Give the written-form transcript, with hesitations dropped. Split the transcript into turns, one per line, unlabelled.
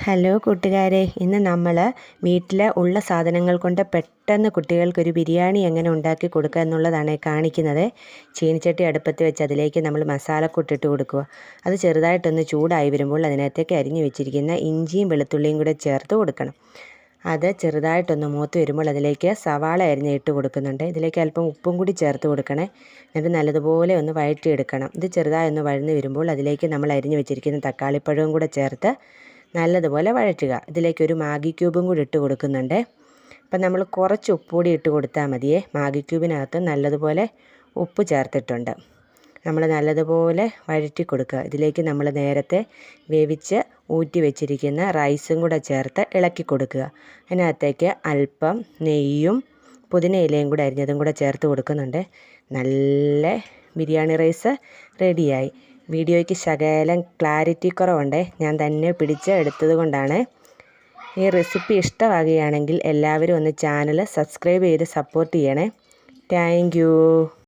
Hello കൂട്ടുകാരെ, ഇന്ന് നമ്മൾ വീട്ടിലെ ഉള്ള സാധനങ്ങൾ കൊണ്ട് പെട്ടെന്ന് കുട്ടികൾക്കൊരു ബിരിയാണി എങ്ങനെ ഉണ്ടാക്കി കൊടുക്കുക എന്നുള്ളതാണ് കാണിക്കുന്നത്. ചീനിച്ചട്ടി അടുപ്പത്ത് വെച്ച് അതിലേക്ക് നമ്മൾ മസാലക്കൂട്ടിട്ട് കൊടുക്കുക. അത് ചെറുതായിട്ടൊന്ന് ചൂടായി വരുമ്പോൾ അതിനകത്തേക്ക് അരിഞ്ഞു വെച്ചിരിക്കുന്ന ഇഞ്ചിയും വെളുത്തുള്ളിയും കൂടെ ചേർത്ത് കൊടുക്കണം. അത് ചെറുതായിട്ടൊന്ന് മൂത്ത് വരുമ്പോൾ അതിലേക്ക് സവാള അരിഞ്ഞിട്ട് കൊടുക്കുന്നുണ്ട്. ഇതിലേക്ക് അല്പം ഉപ്പും കൂടി ചേർത്ത് കൊടുക്കണേ. എന്നിട്ട് നല്ലതുപോലെ ഒന്ന് വഴറ്റിയെടുക്കണം. ഇത് ചെറുതായി ഒന്ന് വഴന്ന് വരുമ്പോൾ അതിലേക്ക് നമ്മൾ അരിഞ്ഞു വെച്ചിരിക്കുന്ന തക്കാളിപ്പഴവും കൂടെ ചേർത്ത് നല്ലതുപോലെ വഴറ്റുക. ഇതിലേക്കൊരു മാഗി ക്യൂബും കൂടി ഇട്ട് കൊടുക്കുന്നുണ്ട്. അപ്പം നമ്മൾ കുറച്ച് ഉപ്പ് കൂടി ഇട്ട് കൊടുത്താൽ മതിയേ. മാഗി ക്യൂബിനകത്ത് നല്ലതുപോലെ ഉപ്പ് ചേർത്തിട്ടുണ്ട്. നമ്മൾ നല്ലതുപോലെ വഴറ്റി കൊടുക്കുക. ഇതിലേക്ക് നമ്മൾ നേരത്തെ വേവിച്ച് ഊറ്റി വെച്ചിരിക്കുന്ന റൈസും കൂടെ ചേർത്ത് ഇളക്കി കൊടുക്കുക. അതിനകത്തേക്ക് അല്പം നെയ്യും പുതിന ഇലയും കൂടെ അരിഞ്ഞതും കൂടെ ചേർത്ത് കൊടുക്കുന്നുണ്ട്. നല്ല ബിരിയാണി റൈസ് റെഡിയായി. വീഡിയോയ്ക്ക് ശകലം ക്ലാരിറ്റി കുറവുണ്ട്, ഞാൻ തന്നെ പിടിച്ച് എടുത്തത് കൊണ്ടാണ്. ഈ റെസിപ്പി ഇഷ്ടമാകുകയാണെങ്കിൽ എല്ലാവരും ഒന്ന് ചാനൽ സബ്സ്ക്രൈബ് ചെയ്ത് സപ്പോർട്ട് ചെയ്യണേ. Thank you.